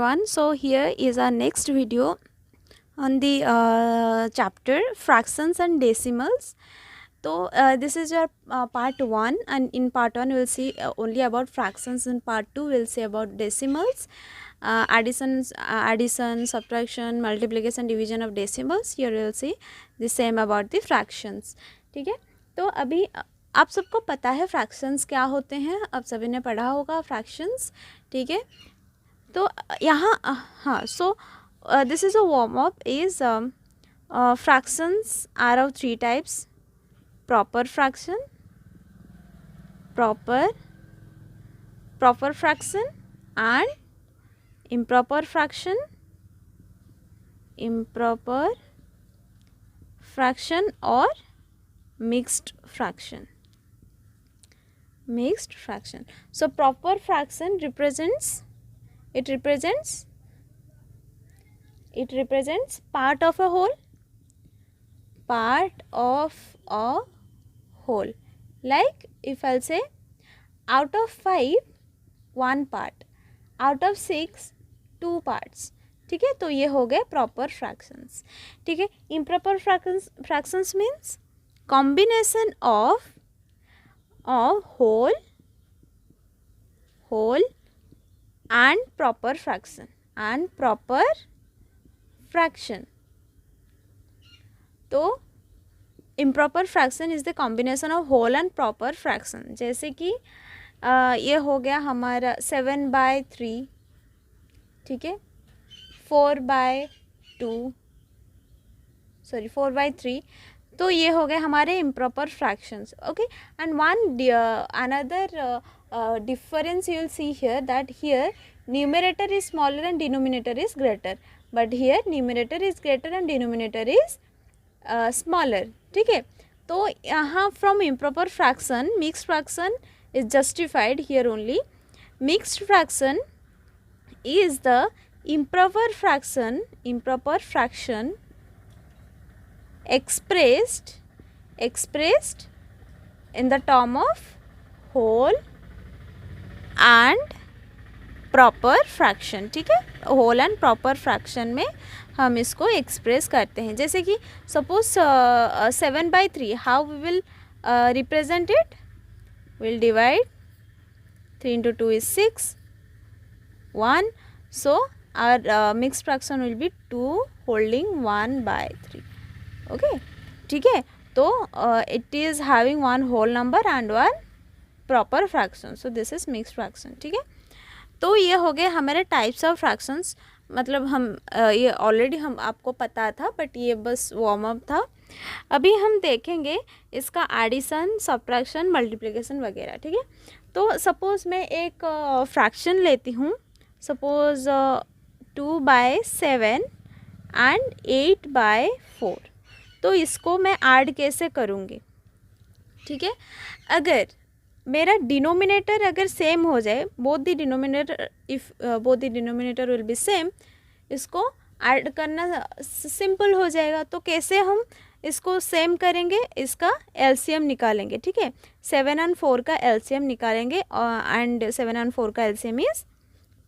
everyone. So here is our next video on the chapter fractions and decimals. So this is your part 1, and in part 1 we will see only about fractions. In part 2 we will see about decimals, addition, subtraction, multiplication, division of decimals. Here we will see the same about the fractions. ठीक है, तो अभी आप सबको पता है fractions क्या होते हैं, आप सभी ने पढ़ा होगा फ्रैक्शंस. ठीक है, तो यहाँ हाँ, so this is a warm up. Is fractions are of 3 types: proper fraction, proper fraction, and improper fraction, or mixed fraction. So proper fraction represents part of a whole. Like if I'll say out of 5 1 part, out of 6 2 parts. ठीक है, तो ये हो गए proper fractions. ठीक है, improper fractions means combination of whole and proper fraction. तो improper fraction is the combination of whole and proper fraction. जैसे कि ये हो गया हमारा 7/3. ठीक है, 4/3. तो ये हो गए हमारे improper fractions. Okay, and another difference you will see here, that here numerator is smaller and denominator is greater, but here numerator is greater and denominator is smaller. ठीक है, तो यहाँ from improper fraction mixed fraction is justified here only. Mixed fraction is the improper fraction expressed in the term of whole and proper fraction. ठीक है, whole and proper fraction में हम इसको express करते हैं. जैसे कि suppose 7/3, how we will represent it? Will divide 3 into 2 is 6, 1. So our mixed fraction will be 2 holding 1/3. Okay, ठीक है, तो it is having one whole number and one proper fraction. So this is mixed fraction. ठीक है, तो ये हो गए हमारे टाइप्स ऑफ फ्रैक्शंस. मतलब हम ये ऑलरेडी हम आपको पता था, बट ये बस वार्म अप था. अभी हम देखेंगे इसका एडिशन, सब्ट्रैक्शन, मल्टीप्लिकेशन वगैरह. ठीक है, तो सपोज़ मैं एक फ्रैक्शन लेती हूँ. Suppose 2/7 and 8/4. तो इसको मैं ऐड कैसे करूँगी? ठीक है, अगर मेरा डिनोमिनेटर अगर सेम हो जाए, both the denominator will be same, इसको ऐड करना सिंपल हो जाएगा. तो कैसे हम इसको सेम करेंगे? इसका एलसीएम निकालेंगे. ठीक है, 7 and 4 का एलसीएम निकालेंगे, एंड 7 and 4 का एलसीएम इज़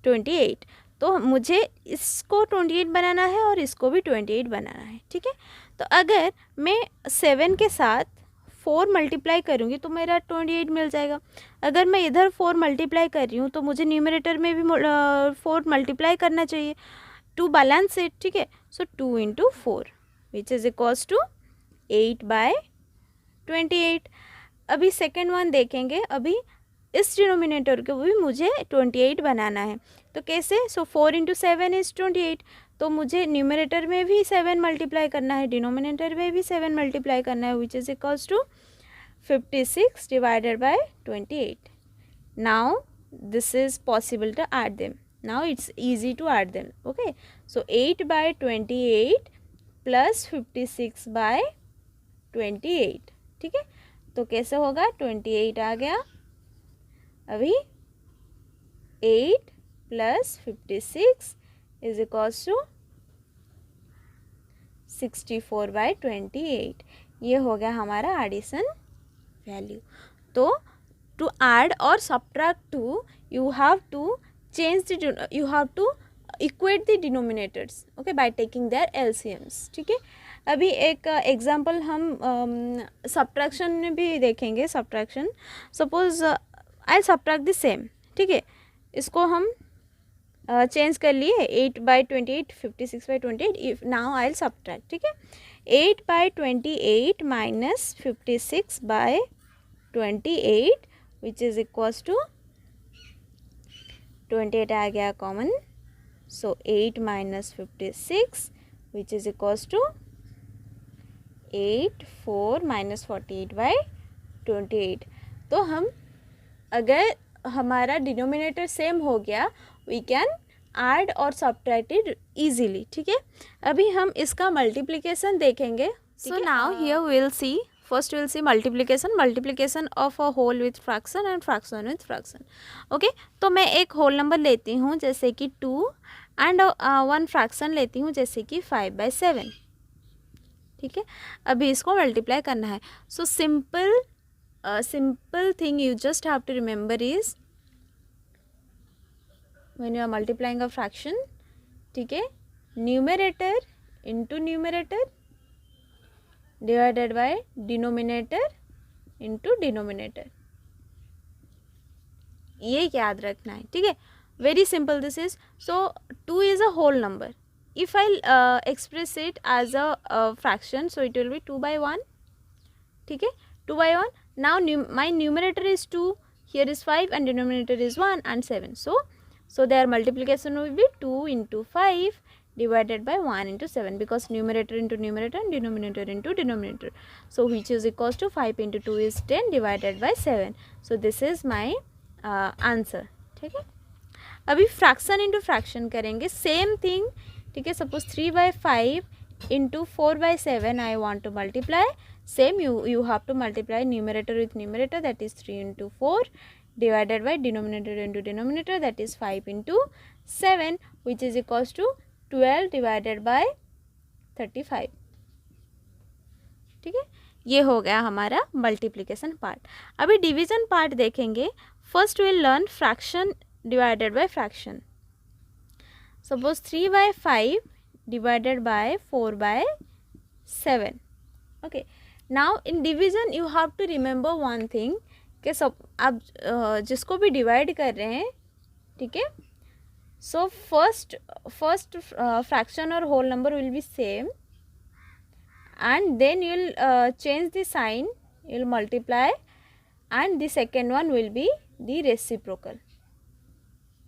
28. तो मुझे इसको 28 बनाना है और इसको भी 28 बनाना है. ठीक है, तो अगर मैं 7 के साथ 4 मल्टीप्लाई करूँगी तो मेरा 28 मिल जाएगा. अगर मैं इधर 4 मल्टीप्लाई कर रही हूँ तो मुझे न्यूमरेटर में भी 4 मल्टीप्लाई करना चाहिए टू बैलेंस इट. ठीक है, so 2 into 4 which is equals to 8/28. अभी सेकेंड वन देखेंगे. अभी इस डिनोमिनेटर को भी मुझे 28 बनाना है. तो कैसे? सो 4 into 7 is 28. तो मुझे न्यूमरेटर में भी 7 मल्टीप्लाई करना है, डिनोमिनेटर में भी 7 मल्टीप्लाई करना है, which is equals to 56 divided by 28. Now this is possible to add them. Now it's easy to add them. Okay, so 8/28 plus 56/28. ठीक है, तो कैसे होगा? 28 आ गया. अभी 8 plus 56 is equals to 64/28. ये हो गया हमारा एडिशन वैल्यू. तो टू ऐड और subtract 2 you have to equate the denominators okay by taking their LCMs. ठीक है, अभी एक एग्जांपल हम सब्ट्रैक्शन में भी देखेंगे. Subtraction, suppose I subtract the same. ठीक है, इसको हम चेंज कर लिए 8/28 56/28. If now I will subtract. ठीक है, 8/28 minus 56/28 which is equals to 28 आ गया common. So 8 minus 56 which is equals to 8 4 minus 48/28. तो हम अगर हमारा डिनोमिनेटर सेम हो गया वी कैन ऐड और सब्ट्रैक्ट इट ईजीली. ठीक है, अभी हम इसका मल्टीप्लिकेशन देखेंगे. So now here we will see, first will see multiplication of a whole with fraction and fraction with fraction. Okay, तो मैं एक होल नंबर लेती हूँ जैसे कि 2 एंड वन फ्रैक्शन लेती हूँ जैसे कि 5/7. ठीक है, अभी इसको मल्टीप्लाई करना है. सो simple thing you just have to remember is when you are multiplying a fraction, ठीक है, numerator into numerator divided by denominator into denominator, ये याद रखना है. ठीक है, very simple this is. So 2 is a whole number. If I'll express it as a fraction, so it will be 2/1. ठीक है, 2/1. Now my numerator is 2, here is 5 and denominator is 1 and 7. So their multiplication will be 2 into 5 divided by 1 into 7 because numerator into numerator and denominator into denominator. So which is equals to 5 into 2 is 10 divided by 7. So this is my answer. ठीक है, अभी fraction into fraction करेंगे, same thing. ठीक है, suppose 3/5 into 4/7 I want to multiply. Same, you have to multiply numerator with numerator, that is 3 into 4 divided by denominator into denominator, that is 5 into 7, which is equals to 12 divided by 35. ठीक है, ये हो गया हमारा multiplication part. अभी division part देखेंगे. First will learn fraction divided bye fraction. Suppose 3/5 divided by 4/7. Okay, now in division you have to remember one thing कि सब आप जिसको भी डिवाइड कर रहे हैं. ठीक है, सो फर्स्ट फ्रैक्शन और whole number will be same and then you will change the sign, you will multiply and the second one will be the reciprocal.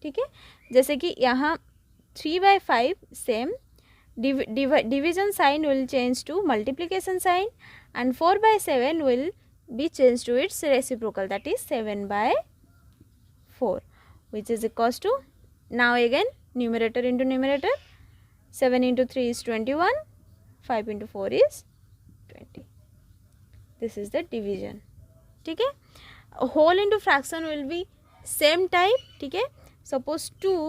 ठीक है, जैसे कि यहाँ 3/5 same, division sign will change to multiplication sign and 4/7 will be changed to its reciprocal, that is 7/4, which is equals to, now again numerator into numerator, 7 into 3 is 21, 5 into 4 is 20. This is the division. ठीक है, whole into fraction will be same type. ठीक है, suppose 2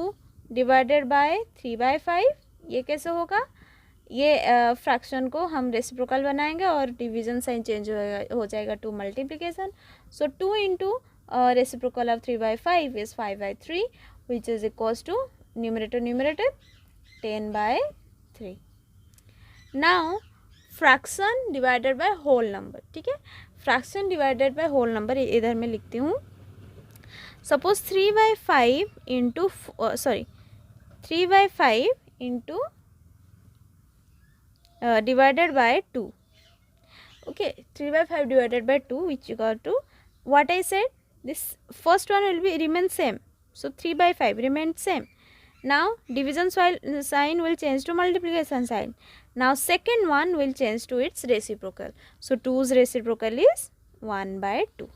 divided by 3/5, ये कैसे होगा, ये fraction को हम रेसिप्रोकल बनाएंगे और डिवीजन साइन चेंज हो जाएगा to multiplication. So 2 into reciprocal of 3/5 is 5/3, which is equals to numerator 10/3. Now fraction divided by whole number. ठीक है, fraction divided by whole number इधर मैं लिखती हूँ. Suppose 3/5 into 3/5 into divided by 2. Okay, 3/5 divided by 2, which you got to, what I said, this first one will be remain same. So 3/5 remains same. Now division sign will change to multiplication sign. Now second one will change to its reciprocal. So 2's reciprocal is 1/2.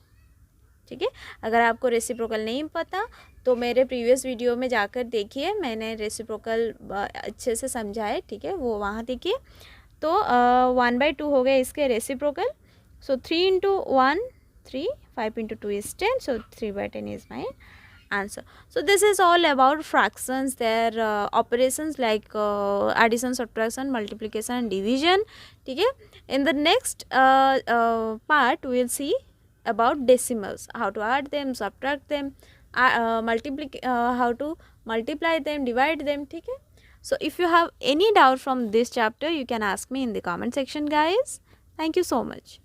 ठीक है, अगर आपको reciprocal नहीं पता तो मेरे previous video में जाकर देखिए, मैंने रेसिप्रोकल अच्छे से समझा है. ठीक है, वो वहाँ देखिए. तो 1/2 हो गया इसके reciprocal. So 3 into 1 3, 5 into 2 is 10, so 3/10 is my answer. So this is all about fractions, their operations like addition, subtraction, multiplication and division. ठीक है, in the next part we will see about decimals, how to add them, subtract them, how to multiply them, divide them, ठीक है. So if you have any doubt from this chapter, you can ask me in the comment section, guys. Thank you so much.